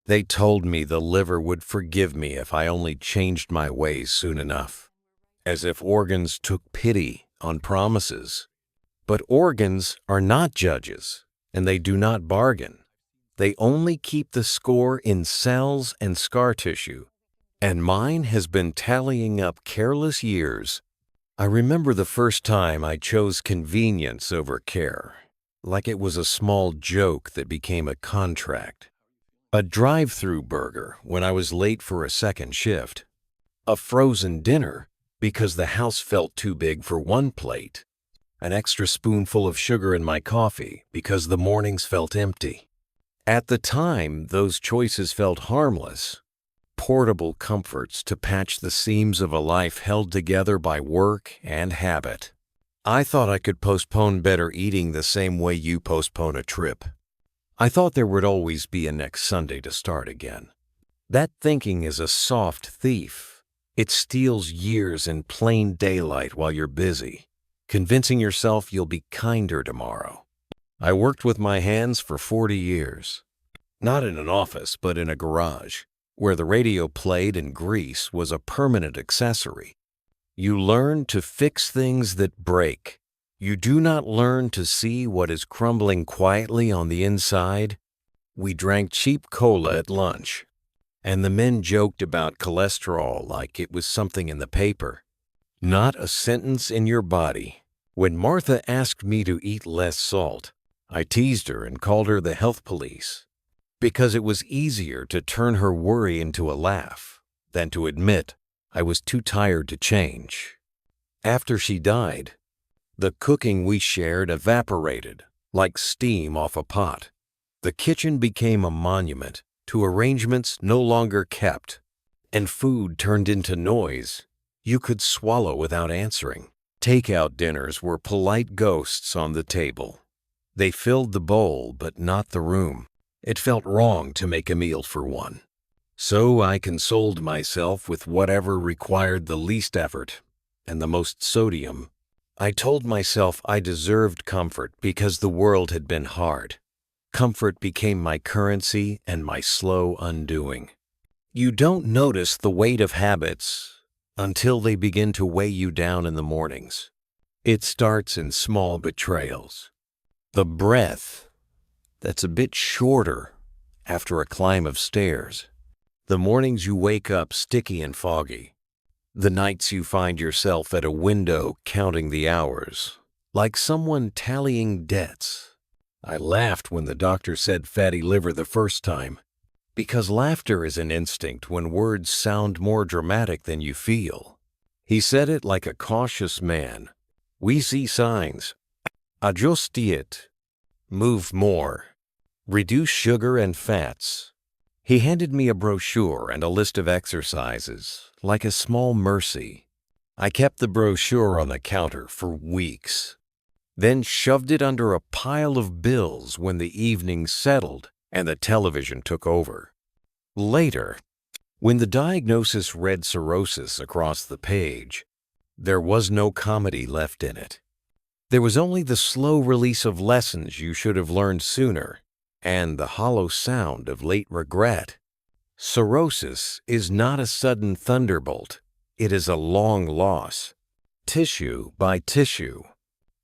They told me the liver would forgive me if I only changed my ways soon enough, as if organs took pity on promises. But organs are not judges, and they do not bargain. They only keep the score in cells and scar tissue, and mine has been tallying up careless years. I remember the first time I chose convenience over care, like it was a small joke that became a contract. A drive-through burger when I was late for a second shift. A frozen dinner because the house felt too big for one plate. An extra spoonful of sugar in my coffee because the mornings felt empty. At the time, those choices felt harmless. Portable comforts to patch the seams of a life held together by work and habit. I thought I could postpone better eating the same way you postpone a trip. I thought there would always be a next Sunday to start again. That thinking is a soft thief. It steals years in plain daylight while you're busy, convincing yourself you'll be kinder tomorrow. I worked with my hands for 40 years. Not in an office, but in a garage, where the radio played and grease was a permanent accessory. You learn to fix things that break. You do not learn to see what is crumbling quietly on the inside. We drank cheap cola at lunch, and the men joked about cholesterol like it was something in the paper, not a sentence in your body. When Martha asked me to eat less salt, I teased her and called her the health police, because it was easier to turn her worry into a laugh than to admit I was too tired to change. After she died, the cooking we shared evaporated like steam off a pot. The kitchen became a monument to arrangements no longer kept, and food turned into noise you could swallow without answering. Takeout dinners were polite ghosts on the table. They filled the bowl but not the room. It felt wrong to make a meal for one. So I consoled myself with whatever required the least effort and the most sodium. I told myself I deserved comfort because the world had been hard. Comfort became my currency and my slow undoing. You don't notice the weight of habits until they begin to weigh you down in the mornings. It starts in small betrayals. The breath that's a bit shorter after a climb of stairs. The mornings you wake up sticky and foggy. The nights you find yourself at a window counting the hours, like someone tallying debts. I laughed when the doctor said fatty liver the first time, because laughter is an instinct when words sound more dramatic than you feel. He said it like a cautious man. We see signs. Adjust it. Move more. Reduce sugar and fats. He handed me a brochure and a list of exercises, like a small mercy. I kept the brochure on the counter for weeks, then shoved it under a pile of bills when the evening settled and the television took over. Later, when the diagnosis read cirrhosis across the page, there was no comedy left in it. There was only the slow release of lessons you should have learned sooner, and the hollow sound of late regret. Cirrhosis is not a sudden thunderbolt. It is a long loss, tissue by tissue,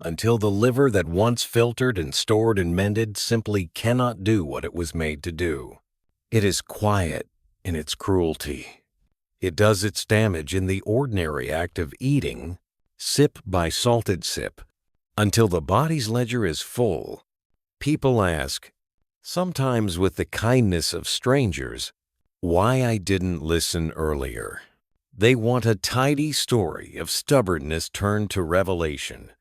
until the liver that once filtered and stored and mended simply cannot do what it was made to do. It is quiet in its cruelty. It does its damage in the ordinary act of eating, sip by salted sip, until the body's ledger is full. People ask, sometimes with the kindness of strangers, why I didn't listen earlier. They want a tidy story of stubbornness turned to revelation.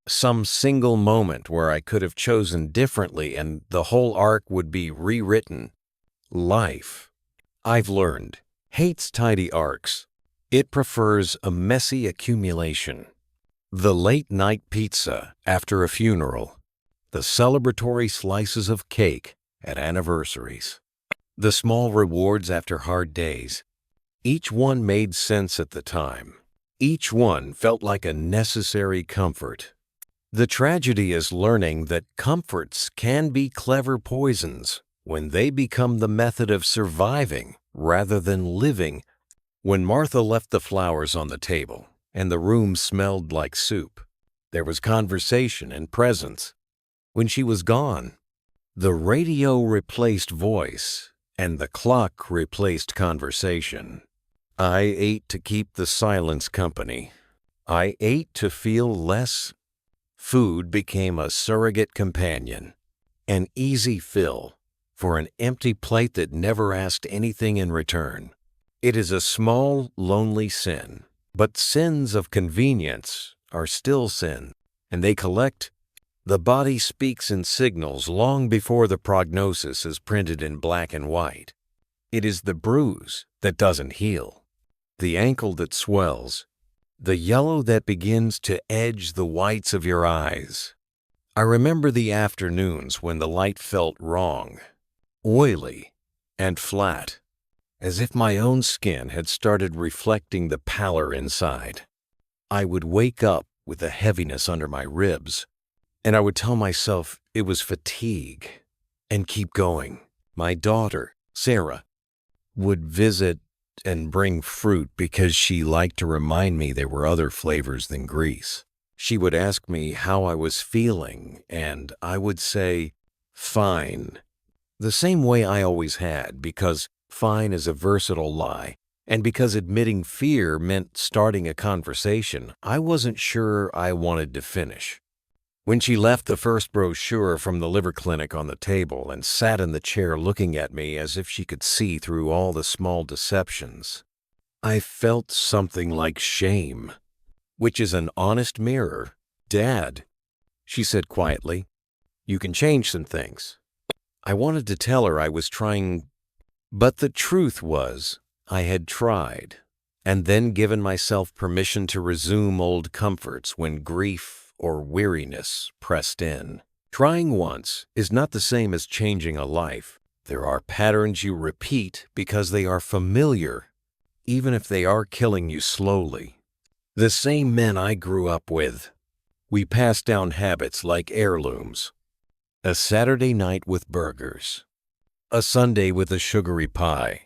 Some single moment where I could have chosen differently and the whole arc would be rewritten. Life, I've learned, hates tidy arcs. It prefers a messy accumulation. The late-night pizza after a funeral. The celebratory slices of cake at anniversaries. The small rewards after hard days. Each one made sense at the time. Each one felt like a necessary comfort. The tragedy is learning that comforts can be clever poisons. when they become the method of surviving rather than living. When Martha left the flowers on the table and the room smelled like soup, there was conversation and presence. When she was gone, the radio replaced voice and the clock replaced conversation. I ate to keep the silence company. I ate to feel less. Food became a surrogate companion, an easy fill for an empty plate that never asked anything in return. It is a small, lonely sin, but sins of convenience are still sin, and they collect. The body speaks in signals long before the prognosis is printed in black and white. It is the bruise that doesn't heal, the ankle that swells, the yellow that begins to edge the whites of your eyes. I remember the afternoons when the light felt wrong, oily, and flat, as if my own skin had started reflecting the pallor inside. I would wake up with a heaviness under my ribs, and I would tell myself it was fatigue, and keep going. My daughter, Sarah, would visit and bring fruit because she liked to remind me there were other flavors than grease. She would ask me how I was feeling, and I would say, fine, the same way I always had, because fine is a versatile lie, and because admitting fear meant starting a conversation I wasn't sure I wanted to finish. When she left the first brochure from the liver clinic on the table and sat in the chair looking at me as if she could see through all the small deceptions, I felt something like shame, which is an honest mirror. Dad, she said quietly, you can change some things. I wanted to tell her I was trying, but the truth was I had tried and then given myself permission to resume old comforts when grief or weariness pressed in. Trying once is not the same as changing a life. There are patterns you repeat because they are familiar, even if they are killing you slowly. The same men I grew up with. We passed down habits like heirlooms. A Saturday night with burgers. A Sunday with a sugary pie.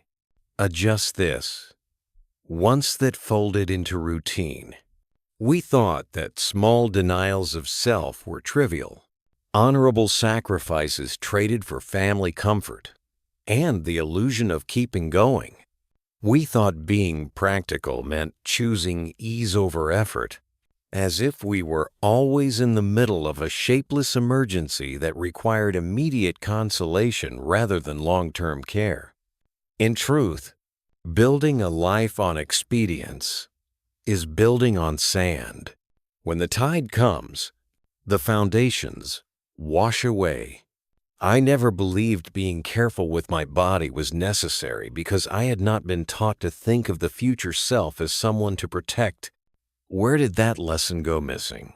A just this. Once that folded into routine. We thought that small denials of self were trivial, honorable sacrifices traded for family comfort, and the illusion of keeping going. We thought being practical meant choosing ease over effort, as if we were always in the middle of a shapeless emergency that required immediate consolation rather than long-term care. In truth, building a life on expedience is building on sand. When the tide comes, the foundations wash away. I never believed being careful with my body was necessary because I had not been taught to think of the future self as someone to protect. Where did that lesson go missing?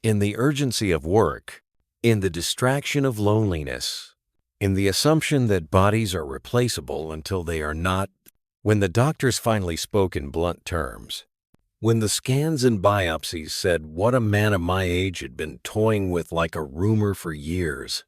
In the urgency of work, in the distraction of loneliness, in the assumption that bodies are replaceable until they are not. When the doctors finally spoke in blunt terms, when the scans and biopsies said what a man of my age had been toying with like a rumor for years,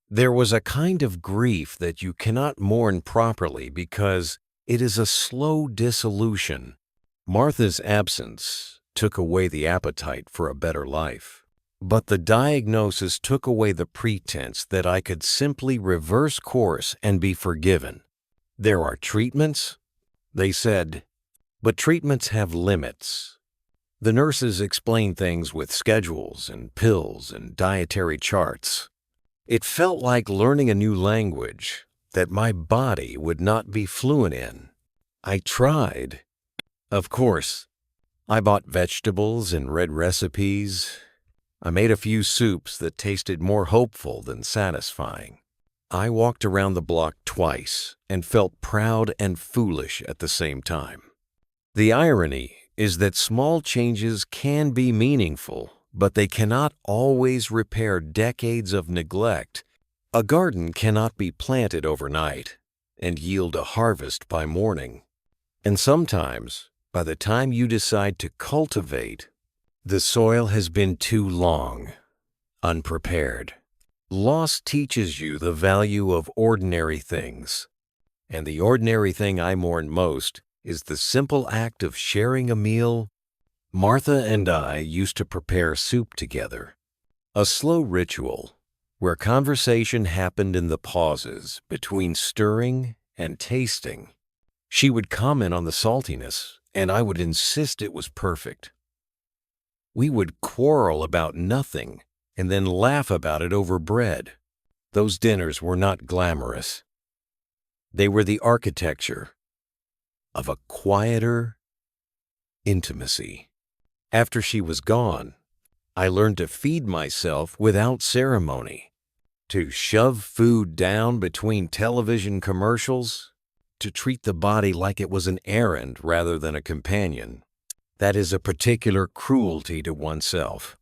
there was a kind of grief that you cannot mourn properly because it is a slow dissolution. Martha's absence took away the appetite for a better life, but the diagnosis took away the pretense that I could simply reverse course and be forgiven. There are treatments, they said, but treatments have limits. The nurses explain things with schedules and pills and dietary charts. It felt like learning a new language that my body would not be fluent in. I tried. Of course, I bought vegetables and read recipes. I made a few soups that tasted more hopeful than satisfying. I walked around the block twice and felt proud and foolish at the same time. The irony is that small changes can be meaningful, but they cannot always repair decades of neglect. A garden cannot be planted overnight and yield a harvest by morning. And sometimes, by the time you decide to cultivate, the soil has been too long unprepared. Loss teaches you the value of ordinary things, and the ordinary thing I mourn most is the simple act of sharing a meal. Martha and I used to prepare soup together, a slow ritual where conversation happened in the pauses between stirring and tasting. She would comment on the saltiness, and I would insist it was perfect. We would quarrel about nothing and then laugh about it over bread. Those dinners were not glamorous. They were the architecture of a quieter intimacy. After she was gone, I learned to feed myself without ceremony, to shove food down between television commercials, to treat the body like it was an errand rather than a companion. That is a particular cruelty to oneself.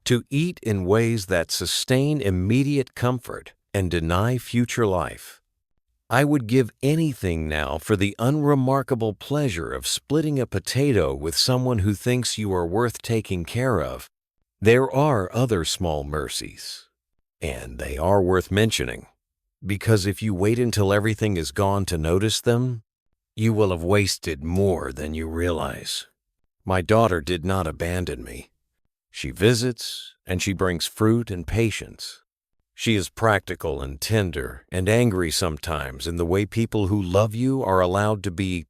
To eat in ways that sustain immediate comfort and deny future life. I would give anything now for the unremarkable pleasure of splitting a potato with someone who thinks you are worth taking care of. There are other small mercies, and they are worth mentioning, because if you wait until everything is gone to notice them, you will have wasted more than you realize. My daughter did not abandon me. She visits, and she brings fruit and patience. She is practical and tender and angry sometimes in the way people who love you are allowed to be.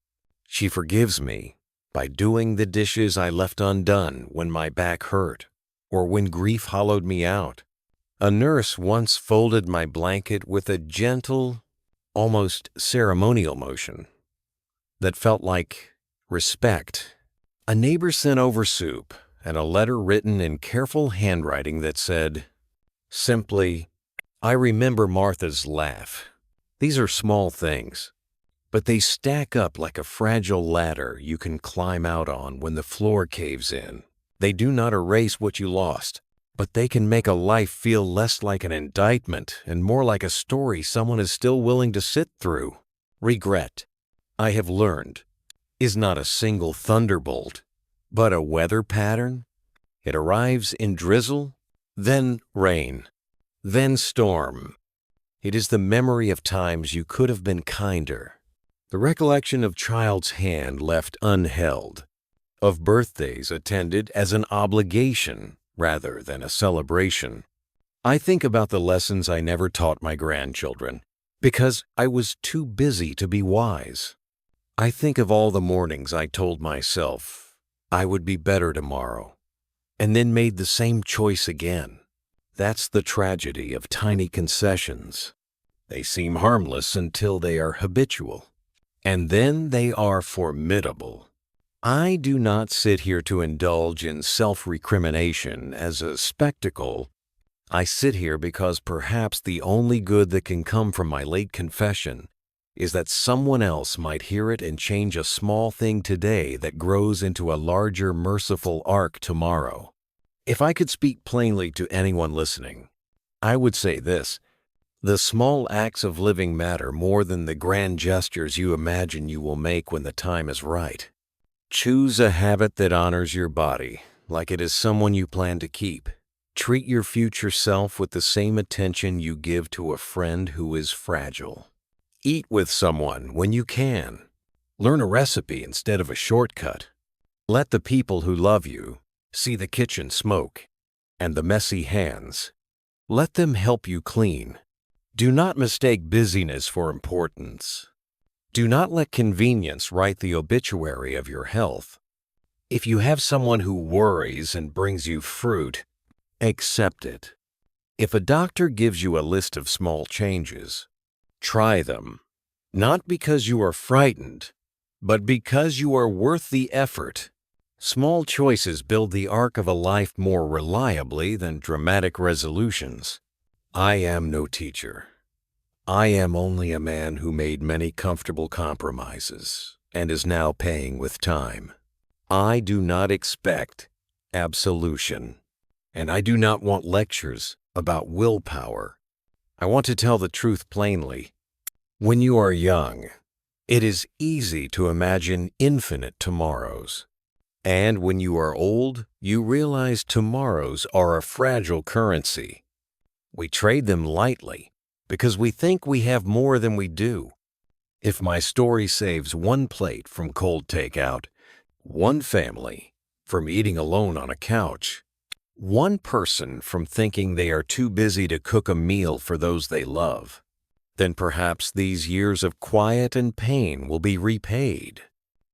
She forgives me by doing the dishes I left undone when my back hurt or when grief hollowed me out. A nurse once folded my blanket with a gentle, almost ceremonial motion that felt like respect. A neighbor sent over soup and a letter written in careful handwriting that said, simply, I remember Martha's laugh. These are small things, but they stack up like a fragile ladder you can climb out on when the floor caves in. They do not erase what you lost, but they can make a life feel less like an indictment and more like a story someone is still willing to sit through. Regret, I have learned, is not a single thunderbolt, but a weather pattern. It arrives in drizzle, then rain, then storm. It is the memory of times you could have been kinder, the recollection of child's hand left unheld, of birthdays attended as an obligation rather than a celebration. I think about the lessons I never taught my grandchildren because I was too busy to be wise. I think of all the mornings I told myself I would be better tomorrow, and then made the same choice again. That's the tragedy of tiny concessions. They seem harmless until they are habitual, and then they are formidable. I do not sit here to indulge in self-recrimination as a spectacle. I sit here because perhaps the only good that can come from my late confession is that someone else might hear it and change a small thing today that grows into a larger, merciful arc tomorrow. If I could speak plainly to anyone listening, I would say this: the small acts of living matter more than the grand gestures you imagine you will make when the time is right. Choose a habit that honors your body, like it is someone you plan to keep. Treat your future self with the same attention you give to a friend who is fragile. Eat with someone when you can. Learn a recipe instead of a shortcut. Let the people who love you see the kitchen smoke and the messy hands. Let them help you clean. Do not mistake busyness for importance. Do not let convenience write the obituary of your health. If you have someone who worries and brings you fruit, accept it. If a doctor gives you a list of small changes, try them, not because you are frightened, but because you are worth the effort. Small choices build the arc of a life more reliably than dramatic resolutions. I am no teacher. I am only a man who made many comfortable compromises and is now paying with time. I do not expect absolution, and I do not want lectures about willpower. I want to tell the truth plainly. When you are young, it is easy to imagine infinite tomorrows. And when you are old, you realize tomorrows are a fragile currency. We trade them lightly because we think we have more than we do. If my story saves one plate from cold takeout, one family from eating alone on a couch, one person from thinking they are too busy to cook a meal for those they love, then perhaps these years of quiet and pain will be repaid.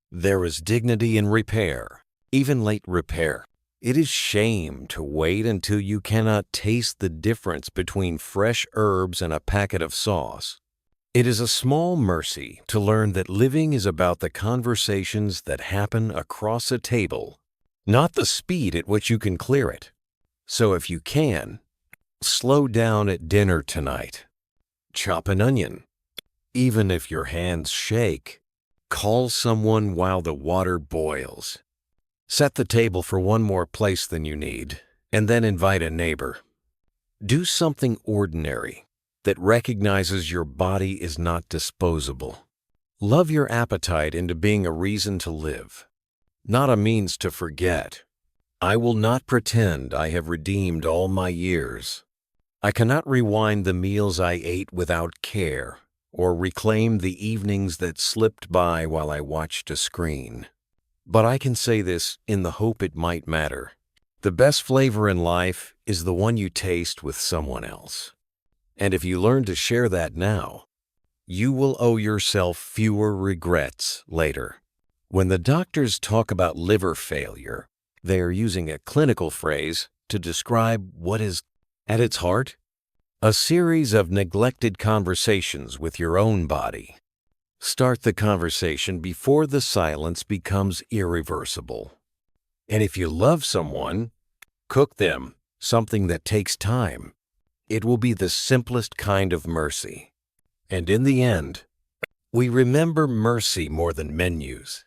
There is dignity in repair, even late repair. It is shame to wait until you cannot taste the difference between fresh herbs and a packet of sauce. It is a small mercy to learn that living is about the conversations that happen across a table, not the speed at which you can clear it. So if you can, slow down at dinner tonight. Chop an onion. Even if your hands shake, call someone while the water boils. Set the table for one more place than you need, and then invite a neighbor. Do something ordinary that recognizes your body is not disposable. Love your appetite into being a reason to live, not a means to forget. I will not pretend I have redeemed all my years. I cannot rewind the meals I ate without care, or reclaim the evenings that slipped by while I watched a screen. But I can say this in the hope it might matter. The best flavor in life is the one you taste with someone else. And if you learn to share that now, you will owe yourself fewer regrets later. When the doctors talk about liver failure, they are using a clinical phrase to describe what is, at its heart, a series of neglected conversations with your own body. Start the conversation before the silence becomes irreversible. And if you love someone, cook them something that takes time. It will be the simplest kind of mercy. And in the end, we remember mercy more than menus.